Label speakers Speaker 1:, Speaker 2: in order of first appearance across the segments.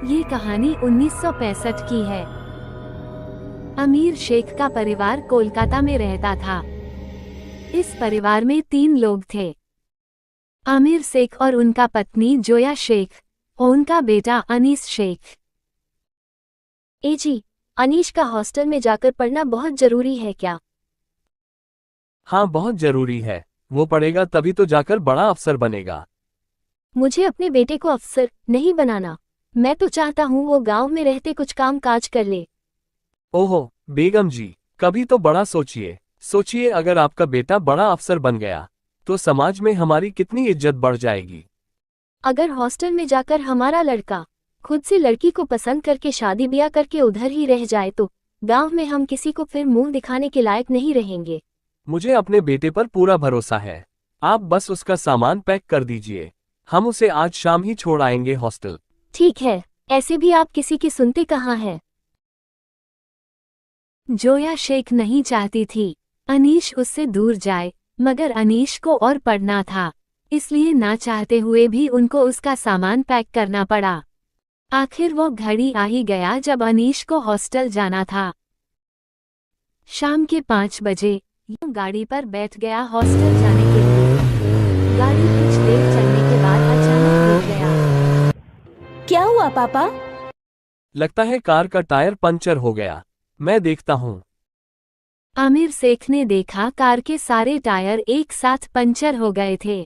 Speaker 1: ये कहानी 1965 की है। अमीर शेख का परिवार कोलकाता में रहता था। इस परिवार में 3 लोग थे, आमिर शेख और उनका पत्नी जोया शेख और उनका बेटा अनीस शेख।
Speaker 2: जी, अनीश का हॉस्टल में जाकर पढ़ना बहुत जरूरी है क्या?
Speaker 3: हाँ, बहुत जरूरी है। वो पढ़ेगा तभी तो जाकर बड़ा अफसर बनेगा।
Speaker 2: मुझे अपने बेटे को अफसर नहीं बनाना। मैं तो चाहता हूँ वो गांव में रहते कुछ काम काज कर ले।
Speaker 3: ओहो बेगम जी, कभी तो बड़ा सोचिए। सोचिए, अगर आपका बेटा बड़ा अफसर बन गया तो समाज में हमारी कितनी इज्जत बढ़ जाएगी।
Speaker 2: अगर हॉस्टल में जाकर हमारा लड़का खुद से लड़की को पसंद करके शादी ब्याह करके उधर ही रह जाए तो गांव में हम किसी को फिर मुंह दिखाने के लायक नहीं रहेंगे।
Speaker 3: मुझे अपने बेटे पर पूरा भरोसा है। आप बस उसका सामान पैक कर दीजिए, हम उसे आज शाम ही छोड़ आएंगे हॉस्टल।
Speaker 2: ठीक है, ऐसे भी आप किसी की सुनते कहाँ हैं?
Speaker 1: जोया शेख नहीं चाहती थी अनीश उससे दूर जाए, मगर अनीश को और पढ़ना था, इसलिए ना चाहते हुए भी उनको उसका सामान पैक करना पड़ा। आखिर वो घड़ी आ ही गया जब अनीश को हॉस्टल जाना था। शाम के 5 बजे यूं गाड़ी पर बैठ गया हॉस्टल जाने के लिए। गाड़ी कुछ देर चलने के बाद अचानक रुक गया।
Speaker 2: क्या हुआ पापा?
Speaker 3: लगता है कार का टायर पंचर हो गया, मैं देखता हूँ।
Speaker 1: आमिर शेख ने देखा कार के सारे टायर एक साथ पंचर हो गए थे।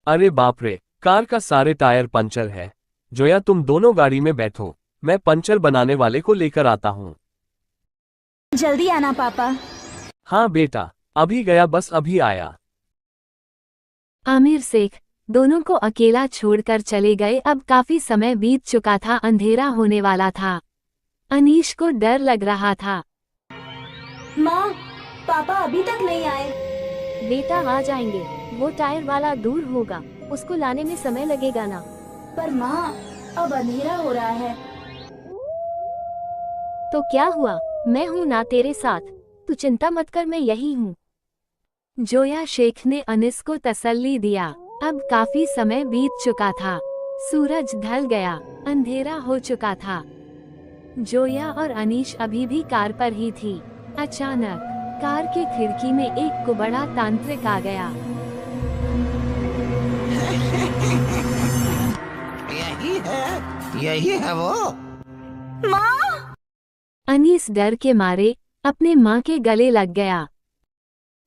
Speaker 3: अरे बाप रे, कार का सारे टायर पंचर है। जोया, तुम दोनों गाड़ी में बैठो, मैं पंचर बनाने वाले को लेकर आता हूँ।
Speaker 2: जल्दी आना पापा।
Speaker 3: हाँ बेटा, अभी गया, बस अभी आया।
Speaker 1: आमिर शेख दोनों को अकेला छोड़कर चले गए। अब काफी समय बीत चुका था, अंधेरा होने वाला था। अनीश को डर लग रहा था।
Speaker 2: माँ, पापा अभी तक नहीं आए। बेटा आ जाएंगे, वो टायर वाला दूर होगा, उसको लाने में समय लगेगा ना। पर माँ, अब अंधेरा हो रहा है। तो क्या हुआ, मैं हूँ ना तेरे साथ, तू चिंता मत कर, मैं यही हूँ।
Speaker 1: जोया शेख ने अनीस को तसल्ली दिया। अब काफी समय बीत चुका था, सूरज ढल गया, अंधेरा हो चुका था। जोया और अनीश अभी भी कार पर ही थी। अचानक कार की खिड़की में एक कुबड़ा तांत्रिक आ गया।
Speaker 4: यही है वो।
Speaker 2: माँ!
Speaker 1: अनीस डर के मारे अपने माँ के गले लग गया।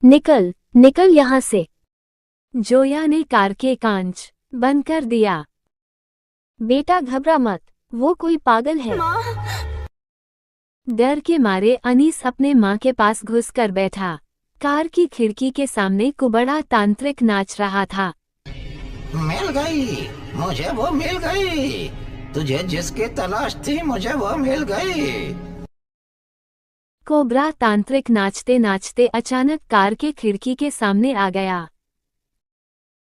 Speaker 2: निकल निकल यहाँ से।
Speaker 1: जोया ने कार के कांच बंद कर दिया।
Speaker 2: बेटा घबरा मत, वो कोई पागल है।
Speaker 1: डर के मारे अनीस अपने माँ के पास घुस कर बैठा। कार की खिड़की के सामने कुबड़ा तांत्रिक नाच रहा था।
Speaker 4: मिल गई, मुझे वो मिल गई। तुझे जिसकी तलाश थी, मुझे वो मिल गई।
Speaker 1: कोबरा तांत्रिक नाचते नाचते अचानक कार के खिड़की के सामने आ गया।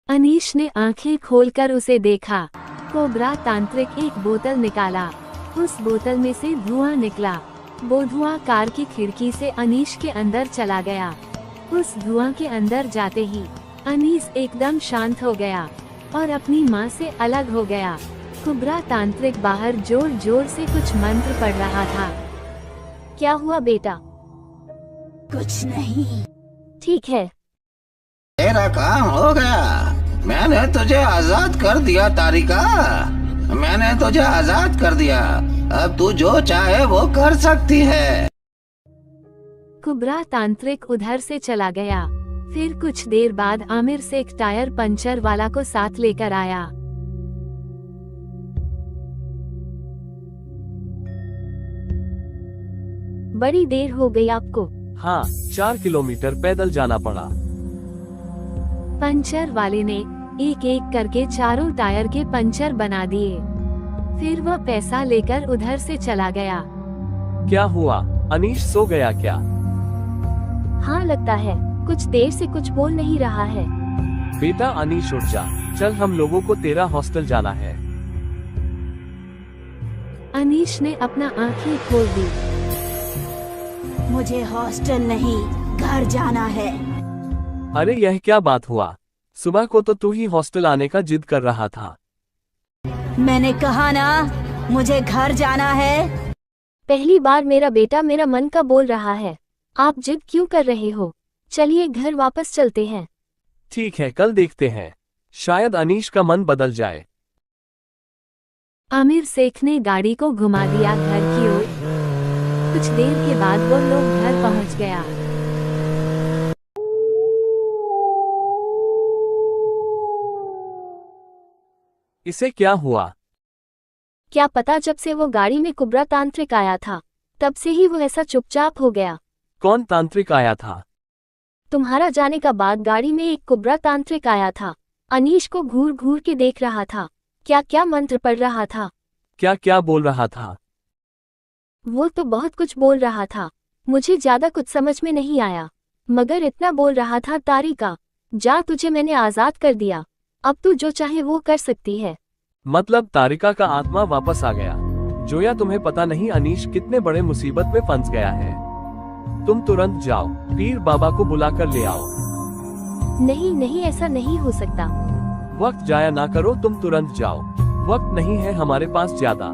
Speaker 1: अनीश ने आंखें खोलकर उसे देखा। कोबरा तांत्रिक एक बोतल निकाला, उस बोतल में से धुआं निकला। वो धुआं कार की खिड़की से अनीश के अंदर चला गया। उस धुआं के अंदर जाते ही अनीश एकदम शांत हो गया और अपनी माँ से अलग हो गया। कोबरा तांत्रिक बाहर जोर जोर से कुछ मंत्र पढ़ रहा था।
Speaker 2: क्या हुआ बेटा?
Speaker 5: कुछ नहीं।
Speaker 2: ठीक है।
Speaker 4: तेरा काम हो गया, मैंने तुझे आजाद कर दिया तारिका। मैंने तुझे आजाद कर दिया, अब तू जो चाहे वो कर सकती है।
Speaker 1: कोबरा तांत्रिक उधर से चला गया। फिर कुछ देर बाद आमिर शेख टायर पंचर वाला को साथ लेकर आया।
Speaker 2: बड़ी देर हो गई आपको।
Speaker 3: हाँ, 4 किलोमीटर पैदल जाना पड़ा।
Speaker 1: पंचर वाले ने एक एक करके चारों टायर के पंचर बना दिए। फिर वह पैसा लेकर उधर से चला गया।
Speaker 3: क्या हुआ, अनीश सो गया क्या?
Speaker 2: हाँ लगता है, कुछ देर से कुछ बोल नहीं रहा है।
Speaker 3: बेटा अनीश उठ जा, चल हम लोगों को तेरा हॉस्टल जाना है।
Speaker 1: अनीश ने अपना आंखें खोल दी।
Speaker 5: मुझे हॉस्टल नहीं, घर जाना है।
Speaker 3: अरे यह क्या बात हुआ, सुबह को तो तू ही हॉस्टल आने का जिद कर रहा था।
Speaker 5: मैंने कहा ना, मुझे घर जाना है।
Speaker 2: पहली बार मेरा बेटा मेरा मन का बोल रहा है। आप जिद क्यों कर रहे हो? चलिए घर वापस चलते हैं।
Speaker 3: ठीक है, कल देखते हैं, शायद अनीश का मन बदल जाए।
Speaker 1: आमिर शेख ने गाड़ी को घुमा दिया घर की ओर। कुछ देर के बाद वो लोग घर पहुंच गया।
Speaker 3: इसे क्या हुआ?
Speaker 2: क्या पता, जब से वो गाड़ी में कुबरा तांत्रिक आया था तब से ही वो ऐसा चुपचाप हो गया।
Speaker 3: कौन तांत्रिक आया था?
Speaker 2: तुम्हारा जाने का बाद गाड़ी में एक कुबरा तांत्रिक आया था। अनीश को घूर घूर के देख रहा था। क्या क्या मंत्र पढ़ रहा था।
Speaker 3: क्या क्या बोल रहा था?
Speaker 2: वो तो बहुत कुछ बोल रहा था, मुझे ज्यादा कुछ समझ में नहीं आया, मगर इतना बोल रहा था, तारिका जा, तुझे मैंने आजाद कर दिया, अब तू जो चाहे वो कर सकती है।
Speaker 3: मतलब तारिका का आत्मा वापस आ गया। जोया, तुम्हें पता नहीं अनीश कितने बड़े मुसीबत में फंस गया है। तुम तुरंत जाओ, पीर बाबा को बुलाकर ले आओ।
Speaker 2: नहीं नहीं, ऐसा नहीं हो सकता।
Speaker 3: वक्त जाया ना करो, तुम तुरंत जाओ, वक्त नहीं है हमारे पास ज्यादा।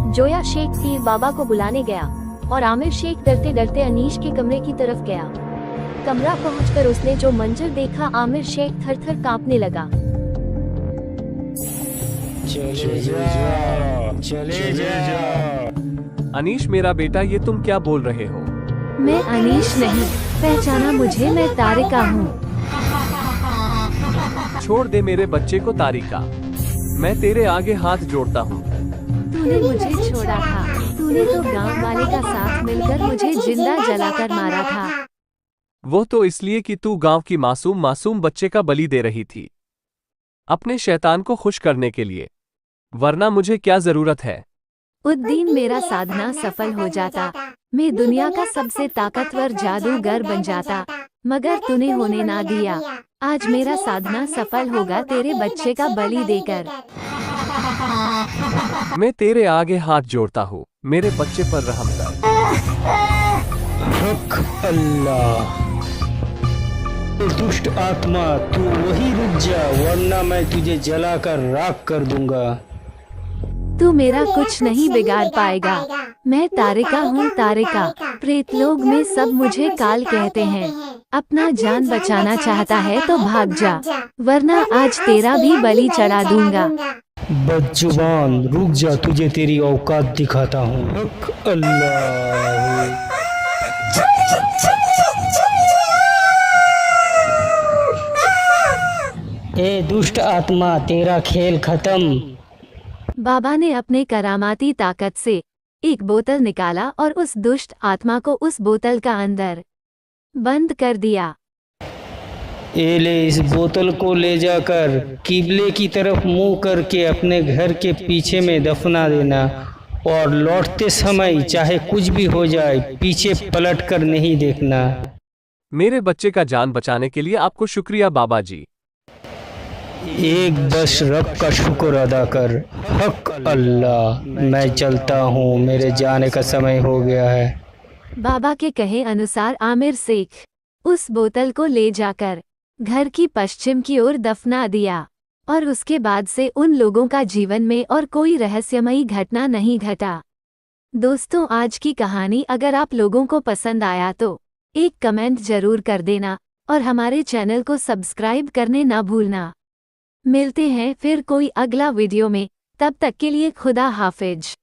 Speaker 2: जोया शेख पीर बाबा को बुलाने गया और आमिर शेख डरते डरते अनीश के कमरे की तरफ गया। कमरा पहुंचकर उसने जो मंजर देखा, आमिर शेख थर थर कांपने लगा।
Speaker 6: चले जा।
Speaker 3: अनीश मेरा बेटा, ये तुम क्या बोल रहे हो?
Speaker 1: मैं अनीश नहीं, पहचाना मुझे? मैं तारिका हूँ।
Speaker 3: छोड़ दे मेरे बच्चे को तारिका, मैं तेरे आगे हाथ जोड़ता हूँ।
Speaker 1: तूने मुझे छोड़ा था, तूने तो गांव वाले का साथ मिलकर मुझे जिंदा जलाकर मारा था।
Speaker 3: वो तो इसलिए कि तू गांव की मासूम बच्चे का बलि दे रही थी, अपने शैतान को खुश करने के लिए, वरना मुझे क्या जरूरत है।
Speaker 1: उस दिन मेरा साधना सफल हो जाता, मैं दुनिया का सबसे ताकतवर जादूगर बन जाता, मगर तूने होने ना दिया। आज मेरा साधना सफल होगा तेरे बच्चे का बलि देकर।
Speaker 3: मैं तेरे आगे हाथ जोड़ता हूँ, मेरे बच्चे पर रहम कर।
Speaker 6: हक अल्लाह। दुष्ट आत्मा, तू वही रुक जा, वरना मैं तुझे जलाकर राख कर दूंगा।
Speaker 1: तू मेरा कुछ नहीं बिगाड़ पाएगा। मैं तारिका हूँ, तारिका। प्रेतलोक में सब मुझे काल कहते हैं। अपना जान बचाना चाहता है तो भाग जा, वरना आज तेरा भी बलि चढ़ा दूंगा।
Speaker 6: बदजुबान, रुक जा, तुझे तेरी औकात दिखाता हूँ। हक अल्लाह। ए दुष्ट आत्मा, तेरा खेल खत्म।
Speaker 1: बाबा ने अपने करामाती ताकत से एक बोतल निकाला और उस दुष्ट आत्मा को उस बोतल का अंदर बंद कर दिया।
Speaker 6: ए ले, इस बोतल को ले जाकर किबले की तरफ मुंह करके अपने घर के पीछे में दफना देना, और लौटते समय चाहे कुछ भी हो जाए, पीछे पलट कर नहीं देखना।
Speaker 3: मेरे बच्चे का जान बचाने के लिए आपको शुक्रिया बाबा जी।
Speaker 6: एक बस रब का शुक्र अदा कर। हक अल्लाह। मैं चलता हूँ, मेरे जाने का समय हो गया है।
Speaker 1: बाबा के कहे अनुसार आमिर शेख उस बोतल को ले जाकर घर की पश्चिम की ओर दफना दिया, और उसके बाद से उन लोगों का जीवन में और कोई रहस्यमयी घटना नहीं घटा। दोस्तों, आज की कहानी अगर आप लोगों को पसंद आया तो एक कमेंट जरूर कर देना और हमारे चैनल को सब्सक्राइब करने ना भूलना। मिलते हैं फिर कोई अगला वीडियो में, तब तक के लिए खुदा हाफिज।